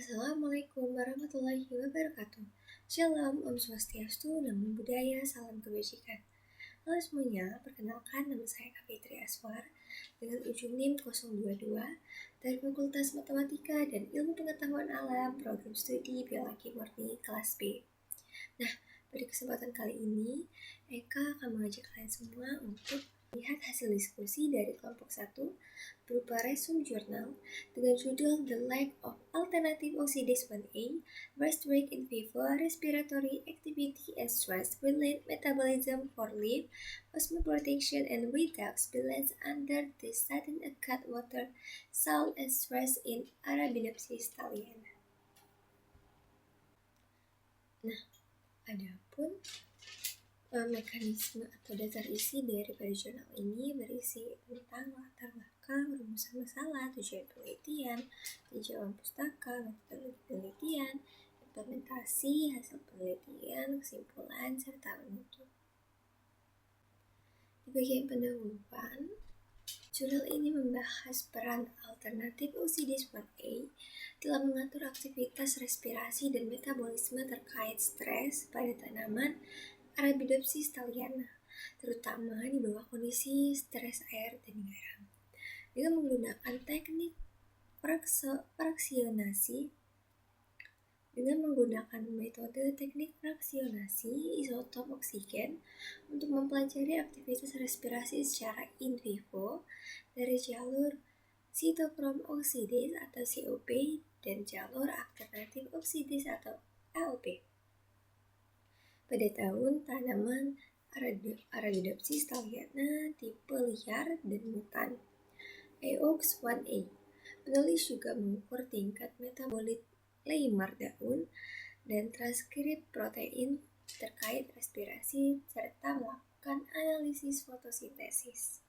Assalamualaikum warahmatullahi wabarakatuh. Shalom, Om Swastiastu, Namo Buddhaya, Salam Kebajikan. Halo semuanya, perkenalkan nama saya Kavitri Aswar dengan ujung NIM 022 dari Fakultas Matematika dan Ilmu Pengetahuan Alam, Program Studi Biologi Murni kelas B. Nah, pada kesempatan kali ini, Eka akan mengajak kalian semua untuk lihat hasil diskusi dari kelompok 1 berupa resume jurnal dengan judul The Lack of Alternative Oxidase 1A, Rest Break in Vivo, Respiratory Activity and Stress-Related Metabolism for Leaf, Osmoprotection and Redox Balance under the Sudden Acute Water, Salt and Stress in Arabidopsis thaliana. Nah, adapun mekanisme atau dasar isi daripada jurnal ini berisi tentang latar belakang, rumusan masalah, tujuan penelitian, tinjauan pustaka, metode penelitian, implementasi, hasil penelitian, kesimpulan, serta penutup. Di bagian pendahuluan, jurnal ini membahas peran alternatif oxidase 1A dalam mengatur aktivitas respirasi dan metabolisme terkait stres pada tanaman Arabidopsis thaliana, terutama di bawah kondisi stres air dan garam. Dengan menggunakan teknik fraksionasi, metode teknik fraksionasi isotop oksigen untuk mempelajari aktivitas respirasi secara in vivo dari jalur sitokrom oksidase atau COP dan jalur alternatif oksidase atau AOP. Pada tahun tanaman Arabidopsis thaliana tipe liar dan mutan AOX 1A. Penulis juga mengukur tingkat metabolit leimer daun dan transkrip protein terkait respirasi serta melakukan analisis fotosintesis.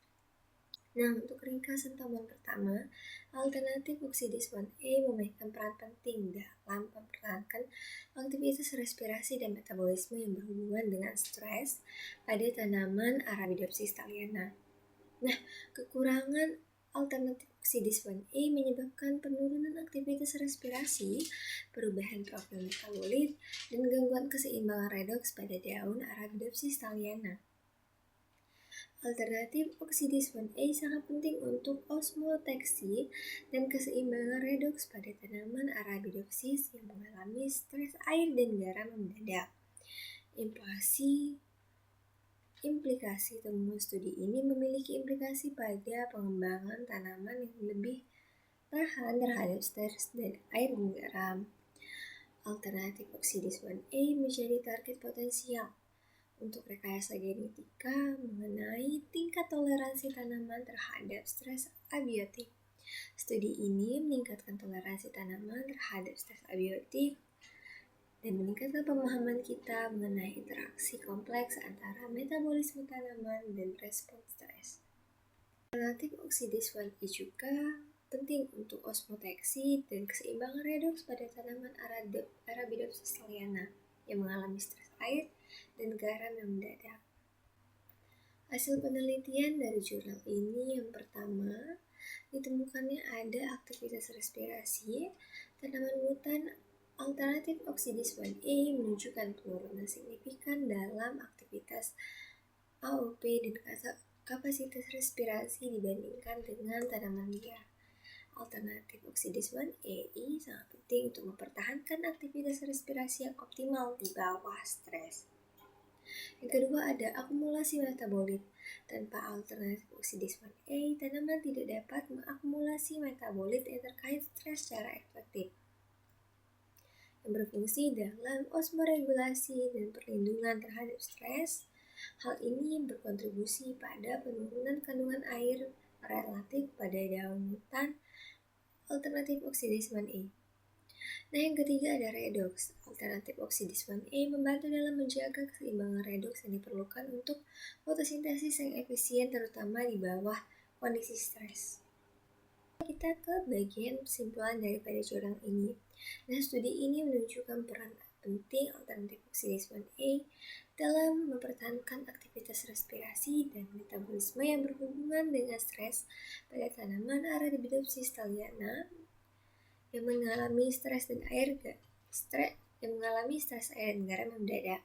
Nah, untuk ringkasan temuan pertama, alternatif oksidase 1A memainkan peran penting dalam mempertahankan aktivitas respirasi dan metabolisme yang berhubungan dengan stres pada tanaman Arabidopsis thaliana. Nah, kekurangan alternatif oksidase 1A menyebabkan penurunan aktivitas respirasi, perubahan profil metabolit, dan gangguan keseimbangan redoks pada daun Arabidopsis thaliana. Alternatif oksidase 1A sangat penting untuk osmoteksi dan keseimbangan redoks pada tanaman Arabidopsis yang mengalami stres air dan garam mendadak. Implikasi temuan studi ini memiliki implikasi pada pengembangan tanaman yang lebih tahan terhadap stres dan air dan garam. Alternatif oksidase 1A menjadi target potensial untuk rekayasa genetika mengenai tingkat toleransi tanaman terhadap stres abiotik. Studi ini meningkatkan toleransi tanaman terhadap stres abiotik dan meningkatkan pemahaman kita mengenai interaksi kompleks antara metabolisme tanaman dan respon stres. Alternatif oksidase 1A juga penting untuk osmoteksi dan keseimbangan redoks pada tanaman Arabidopsis thaliana yang mengalami stres air dan garam yang mendadak. Hasil penelitian dari jurnal ini yang pertama, ditemukannya ada aktivitas respirasi tanaman mutan alternatif oksidase 1A menunjukkan penurunan signifikan dalam aktivitas AOP dan kapasitas respirasi dibandingkan dengan tanaman liar. Alternatif oksidase 1A sangat penting untuk mempertahankan aktivitas respirasi yang optimal di bawah stres. Yang kedua ada akumulasi metabolit. Tanpa alternatif oksidase 1A, tanaman tidak dapat mengakumulasi metabolit yang terkait stres secara efektif, yang berfungsi dalam osmoregulasi dan perlindungan terhadap stres. Hal ini berkontribusi pada penurunan kandungan air relatif pada daun mutan alternatif oksidase 1A. Nah, yang ketiga ada redoks. Alternatif oksidase 1A membantu dalam menjaga keseimbangan redoks yang diperlukan untuk fotosintesis yang efisien terutama di bawah kondisi stres. Kita ke bagian kesimpulan daripada jurnal ini. Nah, studi ini menunjukkan peran penting alternatif oksidase 1A dalam mempertahankan aktivitas respirasi dan metabolisme yang berhubungan dengan stres pada tanaman Arabidopsis thaliana yang mengalami stres dan air garam yang mendadak.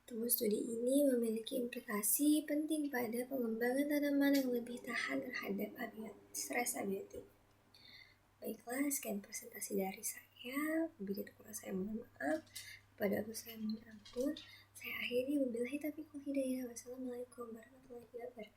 Temuan studi ini memiliki implikasi penting pada pengembangan tanaman yang lebih tahan terhadap stres abiotik. Baiklah, sekian presentasi dari saya. Bila kurang saya mohon maaf. Kepada aku saya mohon ampun. Saya akhiri, wabillahi taufiq wal hidayah. Wassalamualaikum warahmatullahi wabarakatuh.